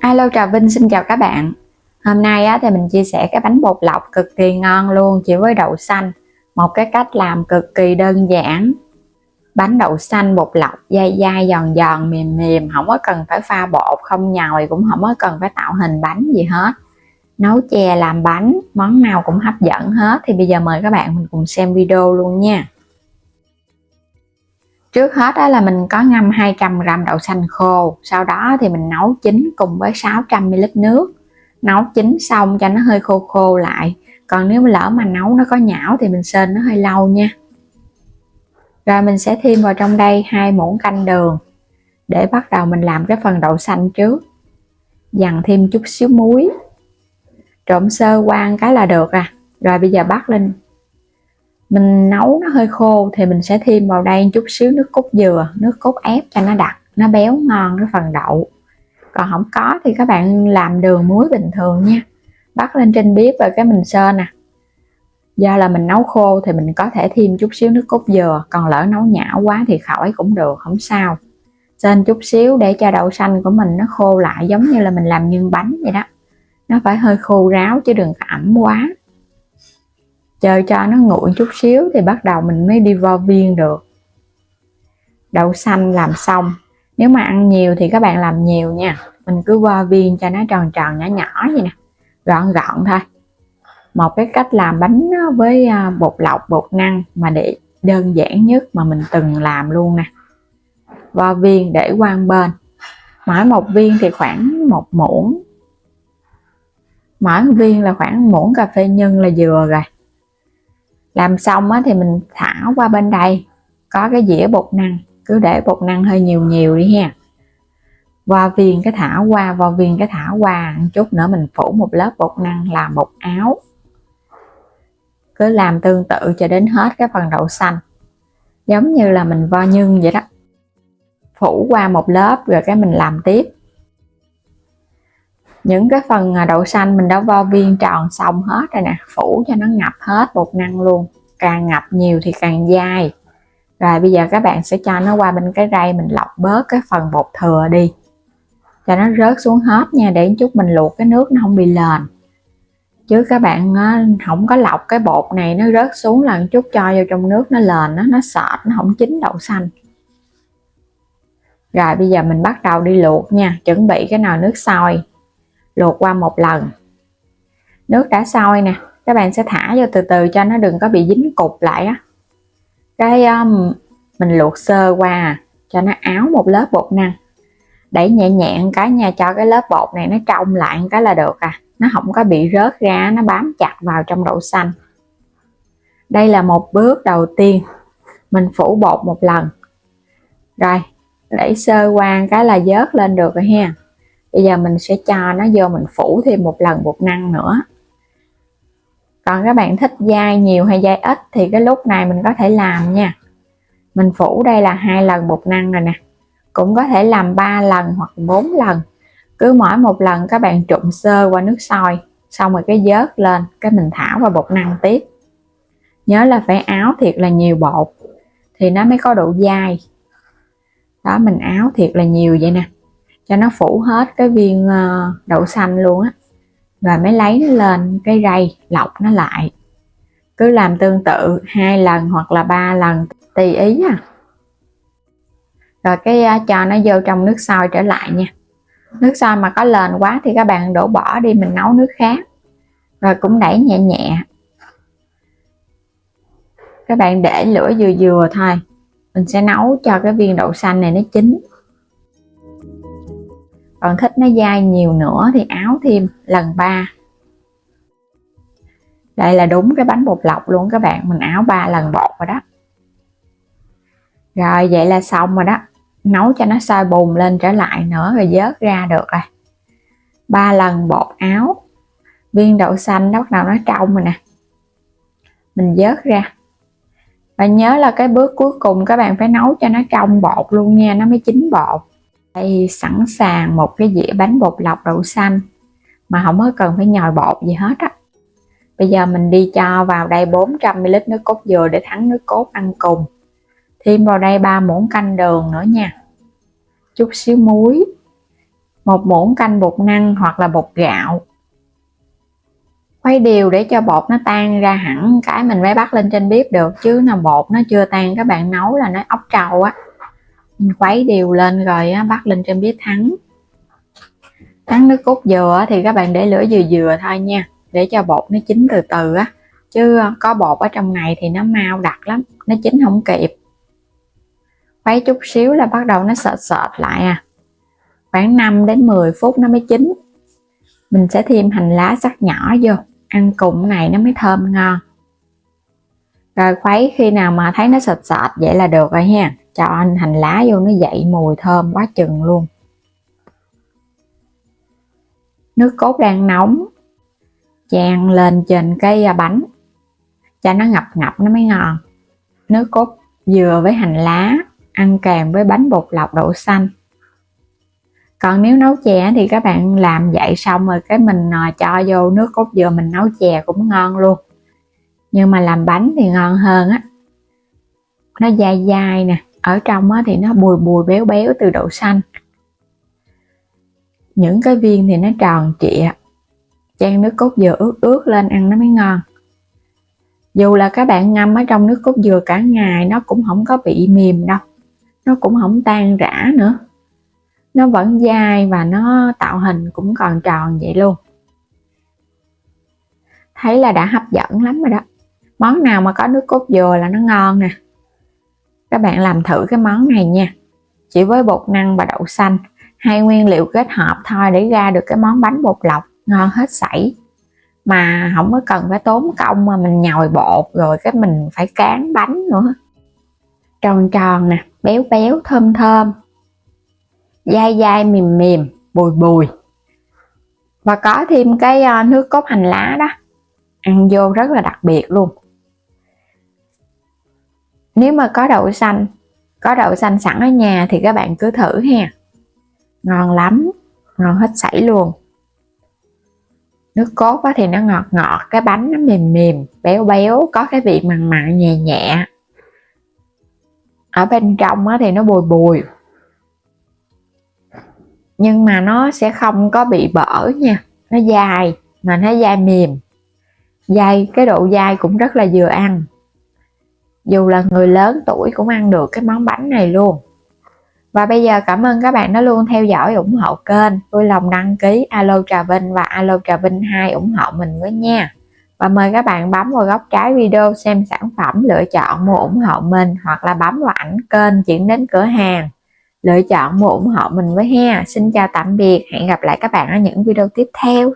Hello, Trà Vinh xin chào các bạn. Hôm nay thì mình chia sẻ cái bánh bột lọc cực kỳ ngon luôn chỉ với đậu xanh. Một cái cách làm cực kỳ đơn giản. Bánh đậu xanh bột lọc dai dai giòn giòn mềm mềm, không có cần phải pha bột, không nhồi, cũng không có cần phải tạo hình bánh gì hết. Nấu chè làm bánh, món nào cũng hấp dẫn hết. Thì bây giờ mời các bạn mình cùng xem video luôn nha. Trước hết là mình có ngâm 200g đậu xanh khô, sau đó thì mình nấu chín cùng với 600ml nước. Nấu chín xong cho nó hơi khô khô lại, còn nếu lỡ mà nấu nó có nhão thì mình sên nó hơi lâu nha. Rồi mình sẽ thêm vào trong đây 2 muỗng canh đường để bắt đầu mình làm cái phần đậu xanh trước. Dằn thêm chút xíu muối, trộn sơ qua cái là được à. Rồi bây giờ bắt lên, mình nấu nó hơi khô thì mình sẽ thêm vào đây chút xíu nước cốt dừa, nước cốt ép cho nó đặc, nó béo ngon cái phần đậu. Còn không có thì các bạn làm đường muối bình thường nha. Bắt lên trên bếp rồi cái mình sơ nè. Do là mình nấu khô thì mình có thể thêm chút xíu nước cốt dừa, còn lỡ nấu nhão quá thì khỏi cũng được, không sao. Sên chút xíu để cho đậu xanh của mình nó khô lại, giống như là mình làm nhân bánh vậy đó. Nó phải hơi khô ráo chứ đừng có ẩm quá. Chờ cho nó nguội chút xíu thì bắt đầu mình mới đi vo viên được. Đậu xanh làm xong, nếu mà ăn nhiều thì các bạn làm nhiều nha. Mình cứ vo viên cho nó tròn tròn nhỏ nhỏ vậy nè, gọn gọn thôi. Một cái cách làm bánh với bột lọc, bột năng mà để đơn giản nhất mà mình từng làm luôn nè. Vo viên để qua bên. Mỗi một viên thì khoảng 1 muỗng. Mỗi viên là khoảng muỗng cà phê nhân là vừa rồi. Làm xong thì mình thả qua bên đây có cái dĩa bột năng, cứ để bột năng hơi nhiều nhiều đi ha. Vo viên cái thả qua, vo viên cái thả qua, một chút nữa mình phủ một lớp bột năng làm bột áo. Cứ làm tương tự cho đến hết cái phần đậu xanh, giống như là mình vo nhân vậy đó. Phủ qua một lớp rồi cái mình làm tiếp. Những cái phần đậu xanh mình đã vo viên tròn xong hết rồi nè, phủ cho nó ngập hết bột năng luôn, càng ngập nhiều thì càng dai. Rồi bây giờ các bạn sẽ cho nó qua bên cái rây, mình lọc bớt cái phần bột thừa đi cho nó rớt xuống hết nha, để chút mình luộc cái nước nó không bị lền. Chứ các bạn không có lọc cái bột này nó rớt xuống là chút cho vô trong nước nó lền, nó sệt, nó không chín đậu xanh. Rồi bây giờ mình bắt đầu đi luộc nha. Chuẩn bị cái nồi nước sôi, luộc qua một lần. Nước đã sôi nè, các bạn sẽ thả vô từ từ cho nó đừng có bị dính cục lại á. Cái mình luộc sơ qua cho nó áo một lớp bột năng. Đẩy nhẹ nhẹ cái nha, cho cái lớp bột này nó trong lại cái là được à. Nó không có bị rớt ra, nó bám chặt vào trong đậu xanh. Đây là một bước đầu tiên. Mình phủ bột một lần. Rồi, đẩy sơ qua cái là vớt lên được rồi ha. Bây giờ mình sẽ cho nó vô, mình phủ thêm một lần bột năng nữa. Còn các bạn thích dai nhiều hay dai ít thì cái lúc này mình có thể làm nha. Mình phủ đây là 2 lần bột năng rồi nè. Cũng có thể làm 3 lần hoặc 4 lần. Cứ mỗi một lần các bạn trụng sơ qua nước sôi, xong rồi cái vớt lên, cái mình thả vào bột năng tiếp. Nhớ là phải áo thiệt là nhiều bột thì nó mới có độ dai. Đó, mình áo thiệt là nhiều vậy nè, cho nó phủ hết cái viên đậu xanh luôn á. Rồi mới lấy nó lên cái rây, lọc nó lại. Cứ làm tương tự 2 lần hoặc là 3 lần tùy ý à. Rồi cái cho nó vô trong nước sôi trở lại nha. Nước sôi mà có lên quá thì các bạn đổ bỏ đi, mình nấu nước khác. Rồi cũng đẩy nhẹ nhẹ. Các bạn để lửa vừa vừa thôi. Mình sẽ nấu cho cái viên đậu xanh này nó chín. Còn thích nó dai nhiều nữa thì áo thêm lần 3. Đây là đúng cái bánh bột lọc luôn các bạn, mình áo 3 lần bột rồi đó. Rồi vậy là xong rồi đó. Nấu cho nó sôi bùng lên trở lại nữa rồi vớt ra được rồi. 3 lần bột áo. Viên đậu xanh nó bắt đầu nó trong rồi nè. Mình vớt ra. Và nhớ là cái bước cuối cùng các bạn phải nấu cho nó trong bột luôn nha, nó mới chín bột. Đây sẵn sàng một cái dĩa bánh bột lọc đậu xanh mà không có cần phải nhồi bột gì hết á. Bây giờ mình đi cho vào đây 400ml nước cốt dừa để thắng nước cốt ăn cùng. Thêm vào đây 3 muỗng canh đường nữa nha. Chút xíu muối. 1 muỗng canh bột năng hoặc là bột gạo. Khuấy đều để cho bột nó tan ra hẳn cái mình mới bắt lên trên bếp được, chứ nào bột nó chưa tan các bạn nấu là nó ốc trâu á. Mình khuấy đều lên rồi á, bắt lên trên bếp thắng nước cốt dừa thì các bạn để lửa vừa vừa thôi nha, để cho bột nó chín từ từ á, chứ có bột ở trong này thì nó mau đặc lắm, nó chín không kịp. Khuấy chút xíu là bắt đầu nó sệt sệt lại khoảng 5 đến 10 phút nó mới chín. Mình sẽ thêm hành lá sắc nhỏ vô, ăn cùng này nó mới thơm ngon. Rồi khuấy khi nào mà thấy nó sệt sệt vậy là được rồi ha, cho hành lá vô nó dậy mùi thơm quá chừng luôn. Nước cốt đang nóng, chan lên trên cái bánh cho nó ngập ngập nó mới ngon. Nước cốt dừa với hành lá ăn kèm với bánh bột lọc đậu xanh. Còn nếu nấu chè thì các bạn làm vậy xong rồi cái mình cho vô nước cốt dừa mình nấu chè cũng ngon luôn, nhưng mà làm bánh thì ngon hơn á. Nó dai dai nè, ở trong thì nó bùi bùi béo béo từ đậu xanh. Những cái viên thì nó tròn trịa, chan nước cốt dừa ướt ướt lên ăn nó mới ngon. Dù là các bạn ngâm ở trong nước cốt dừa cả ngày nó cũng không có bị mềm đâu, nó cũng không tan rã nữa, nó vẫn dai và nó tạo hình cũng còn tròn vậy luôn. Thấy là đã hấp dẫn lắm rồi đó. Món nào mà có nước cốt dừa là nó ngon nè. Các bạn làm thử cái món này nha, chỉ với bột năng và đậu xanh, hai nguyên liệu kết hợp thôi để ra được cái món bánh bột lọc ngon hết sảy, mà không có cần phải tốn công mà mình nhồi bột rồi cái mình phải cán bánh nữa. Tròn tròn nè, béo béo, thơm thơm, dai dai, mềm mềm, bùi bùi, và có thêm cái nước cốt hành lá đó, ăn vô rất là đặc biệt luôn. Nếu mà có đậu xanh sẵn ở nhà thì các bạn cứ thử ha, ngon lắm, ngon hết sảy luôn. Nước cốt thì nó ngọt ngọt, cái bánh nó mềm mềm, béo béo, có cái vị mặn mặn nhẹ nhẹ. Ở bên trong thì nó bùi bùi, nhưng mà nó sẽ không có bị bở nha, nó dai mà nó dai mềm, dai, cái độ dai cũng rất là vừa ăn, dù là người lớn tuổi cũng ăn được cái món bánh này luôn. Và bây giờ cảm ơn các bạn đã luôn theo dõi ủng hộ kênh, vui lòng đăng ký Alo Trà Vinh và Alo Trà Vinh 2 ủng hộ mình với nha. Và mời các bạn bấm vào góc trái video xem sản phẩm, lựa chọn mua ủng hộ mình, hoặc là bấm vào ảnh kênh chuyển đến cửa hàng, lựa chọn mua ủng hộ mình với ha. Xin chào tạm biệt, hẹn gặp lại các bạn ở những video tiếp theo.